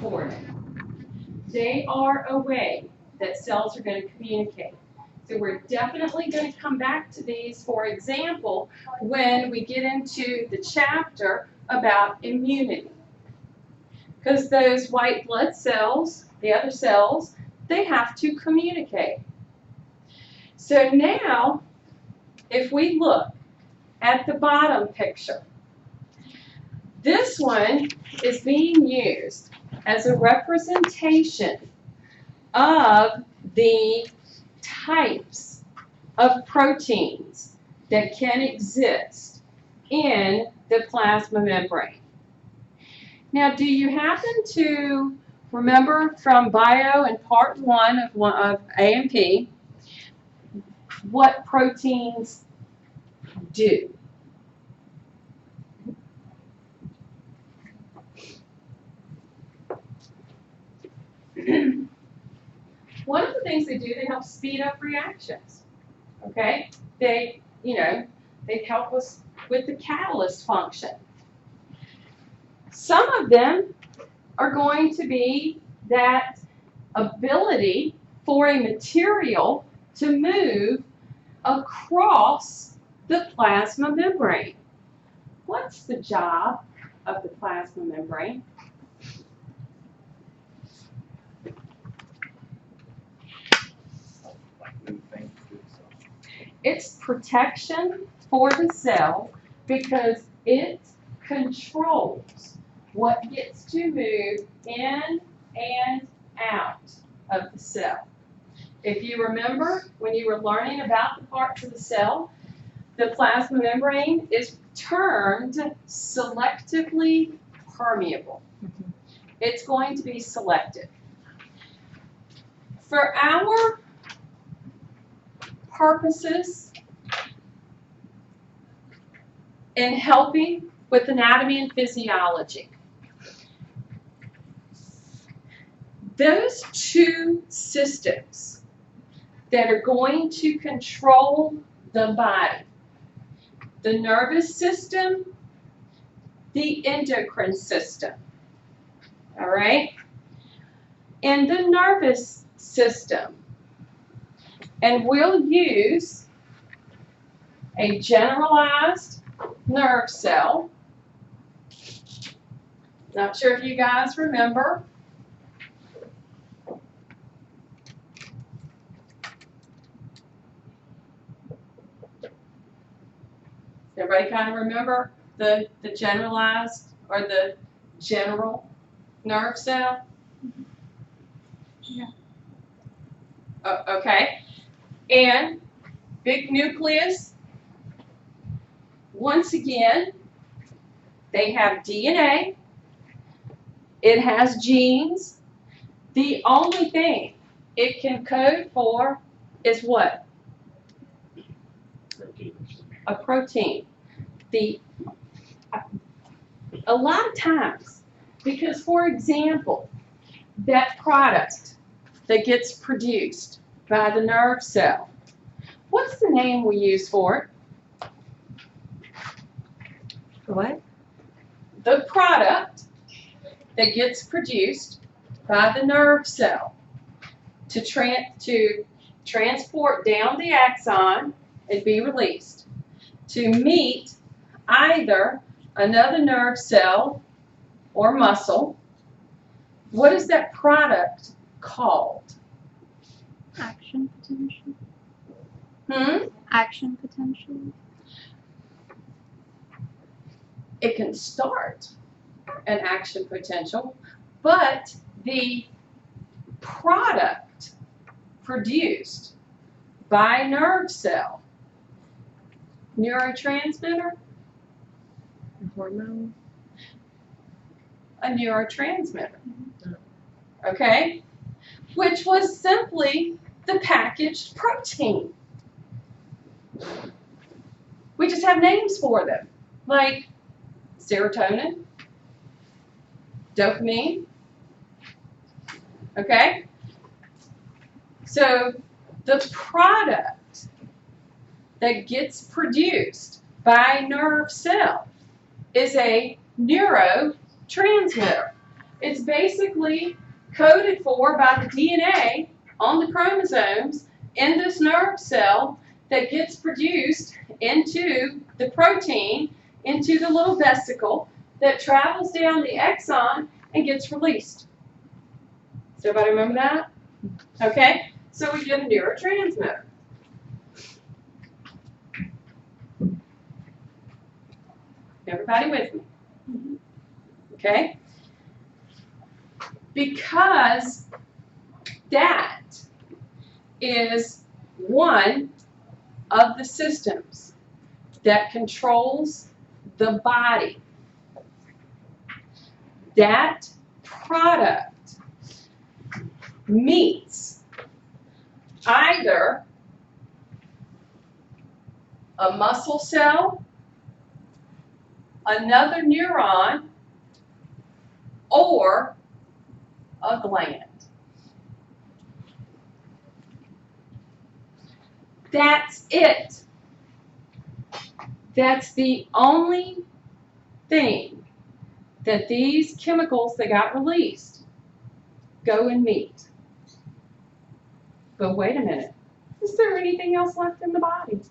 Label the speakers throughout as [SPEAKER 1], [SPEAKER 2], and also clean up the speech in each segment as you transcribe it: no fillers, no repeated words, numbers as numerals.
[SPEAKER 1] important. They are a way that cells are going to communicate. So we're definitely going to come back to these, for example, when we get into the chapter about immunity. Because those white blood cells, the other cells, they have to communicate. So now, if we look at the bottom picture, this one is being used as a representation of the types of proteins that can exist in the plasma membrane. Now, do you happen to remember from bio in part 1 of A&P what proteins do? One of the things they do, they help speed up reactions. Okay? They help us with the catalyst function. Some of them are going to be that ability for a material to move across the plasma membrane. What's the job of the plasma membrane? It's protection for the cell because it controls what gets to move in and out of the cell. If you remember when you were learning about the parts of the cell, the plasma membrane is termed selectively permeable. It's going to be selective. For our purposes in helping with anatomy and physiology, those two systems that are going to control the body, the nervous system, the endocrine system, all right? In the nervous system, and we'll use a generalized nerve cell. Not sure if you guys remember. Everybody kind of remember the generalized or the general nerve cell? Yeah. Okay. And big nucleus, once again, they have DNA. It has genes. The only thing it can code for is what? A protein. A lot of times, because for example, that product that gets produced by the nerve cell, what's the name we use for it?
[SPEAKER 2] What?
[SPEAKER 1] The product that gets produced by the nerve cell to transport down the axon and be released to meet either another nerve cell or muscle. What is that product called?
[SPEAKER 2] Action potential.
[SPEAKER 1] Action
[SPEAKER 2] potential.
[SPEAKER 1] It can start an action potential, but the product produced by nerve cell, neurotransmitter,
[SPEAKER 2] Hormone.
[SPEAKER 1] a neurotransmitter, okay, which was simply the packaged protein. We just have names for them, like serotonin, dopamine, okay? So the product that gets produced by nerve cell is a neurotransmitter. It's basically coded for by the DNA on the chromosomes in this nerve cell that gets produced into the protein, into the little vesicle that travels down the exon and gets released. Does everybody remember that? Okay, so we get a neurotransmitter. Everybody with me? Okay? Because that is one of the systems that controls the body. That product meets either a muscle cell, another neuron, or a gland. That's it. That's the only thing that these chemicals that got released go and meet. But wait a minute. Is there anything else left in the body?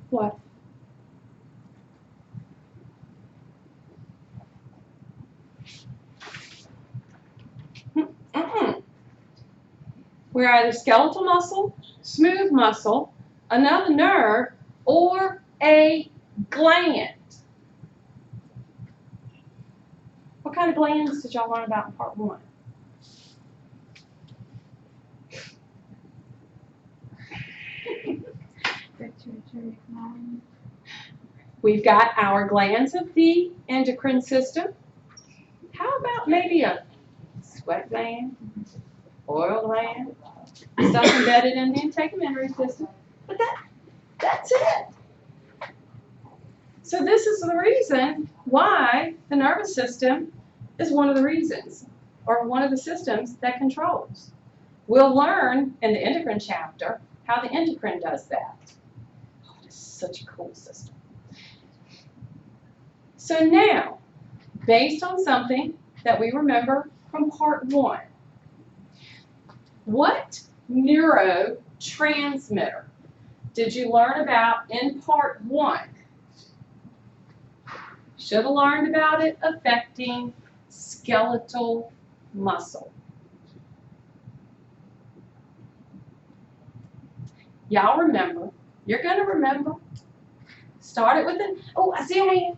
[SPEAKER 1] What? We're either skeletal muscle, smooth muscle, another nerve, or a gland. What kind of glands did y'all learn about in part 1? We've got our glands of the endocrine system. How about maybe a sweat gland, oil gland, stuff embedded in the integumentary system? But that's it. So this is the reason why the nervous system is one of the reasons, or one of the systems that controls. We'll learn in the endocrine chapter how the endocrine does that. Oh, it is such a cool system. So now, based on something that we remember from part 1, what neurotransmitter did you learn about in part 1? Should have learned about it affecting skeletal muscle. Y'all remember. You're going to remember. Start it with an, oh, I see a hand.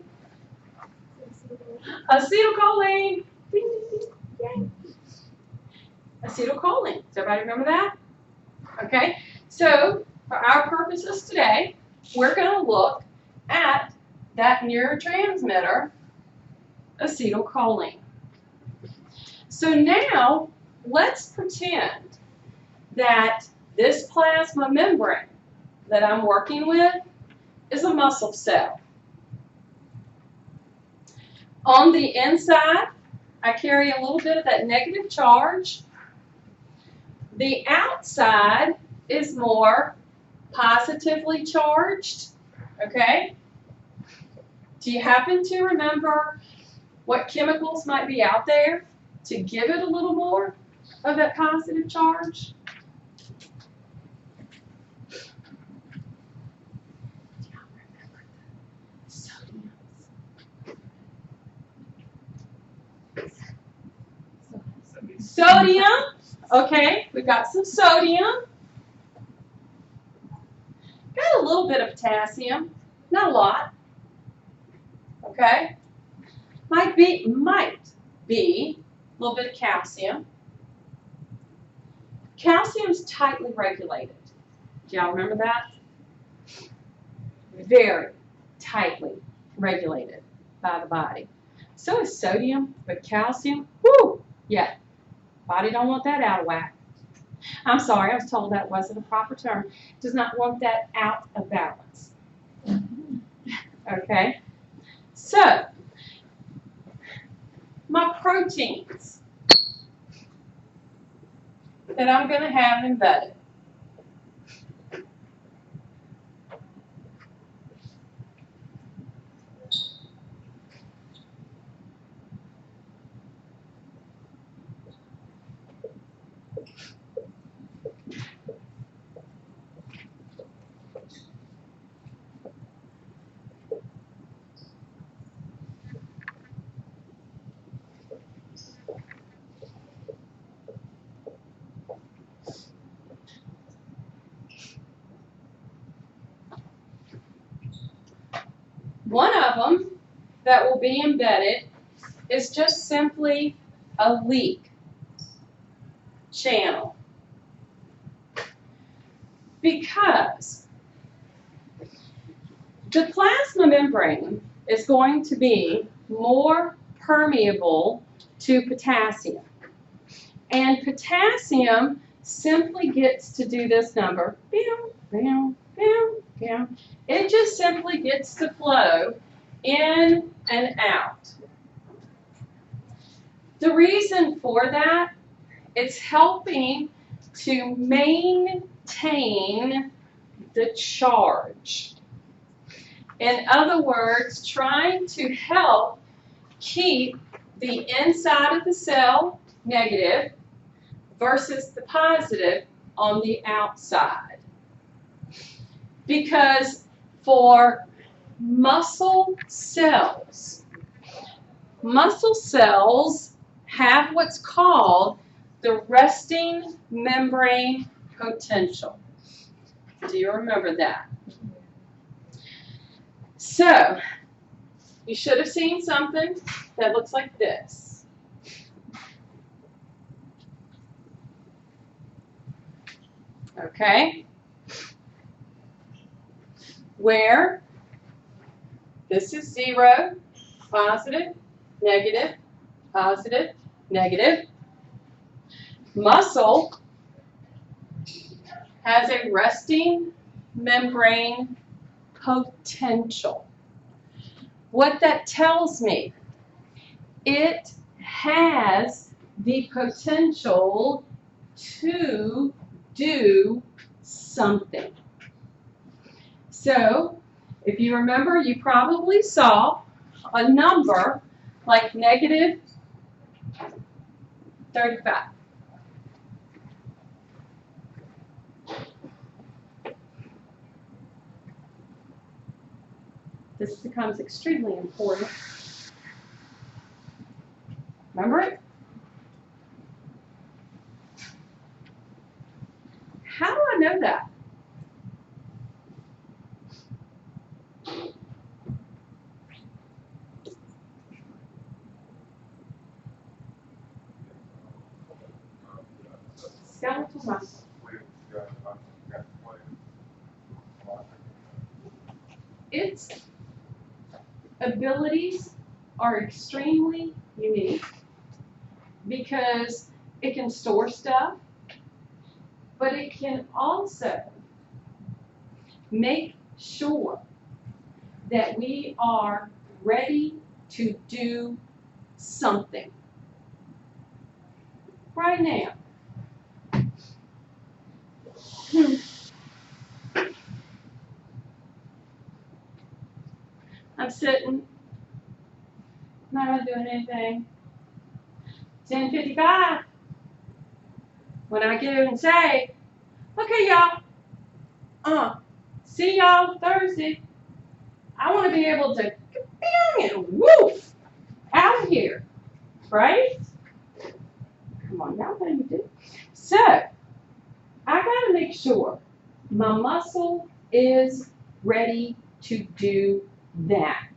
[SPEAKER 1] Acetylcholine. Yay. Acetylcholine. Does everybody remember that? Okay. So, for our purposes today, we're going to look at that neurotransmitter, acetylcholine. So now, let's pretend that this plasma membrane that I'm working with is a muscle cell. On the inside, I carry a little bit of that negative charge. The outside is more positively charged, okay? Do you happen to remember what chemicals might be out there to give it a little more of that positive charge? Do y'all remember the sodiums? Sodium, okay, we've got some sodium. Got a little bit of potassium, not a lot. Okay, might be a little bit of calcium. Calcium's tightly regulated. Do y'all remember that? Very tightly regulated by the body. So is sodium, but calcium, whoo, yeah, body don't want that out of whack. I'm sorry, I was told that wasn't a proper term. Does not want that out of balance. Okay. So, my proteins that I'm going to have embedded. One of them that will be embedded is just simply a leak channel. Because the plasma membrane is going to be more permeable to potassium. And potassium simply gets to do this number. Bam, bam, bam, bam. It just simply gets to flow in and out. The reason for that, it's helping to maintain the charge. In other words, trying to help keep the inside of the cell negative versus the positive on the outside. Because for muscle cells have what's called the resting membrane potential. Do you remember that? So, you should have seen something that looks like this. Okay? Where this is 0, positive, negative, positive, negative. Muscle has a resting membrane potential. What that tells me, it has the potential to do something. So, if you remember, you probably saw a number like negative 35. This becomes extremely important. Remember it? How do I know that? Skeletal muscle. Its abilities are extremely unique because it can store stuff, but it can also make sure that we are ready to do something right now. I'm sitting, not doing anything. 10:55. When I get and say, okay, y'all, see y'all Thursday. I want to be able to and woof out of here, right? Come on, now what do you do? So, I got to make sure my muscle is ready to do that.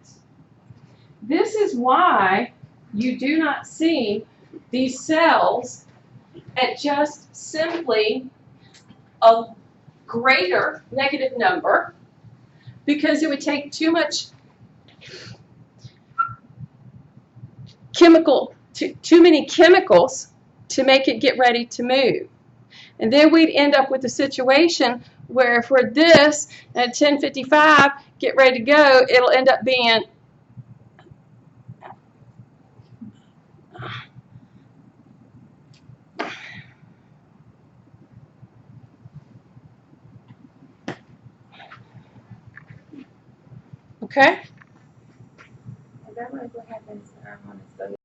[SPEAKER 1] This is why you do not see these cells at just simply a greater negative number, because it would take too much too many chemicals to make it get ready to move. And then we'd end up with a situation where if we're this at 10:55, get ready to go, it'll end up being okay?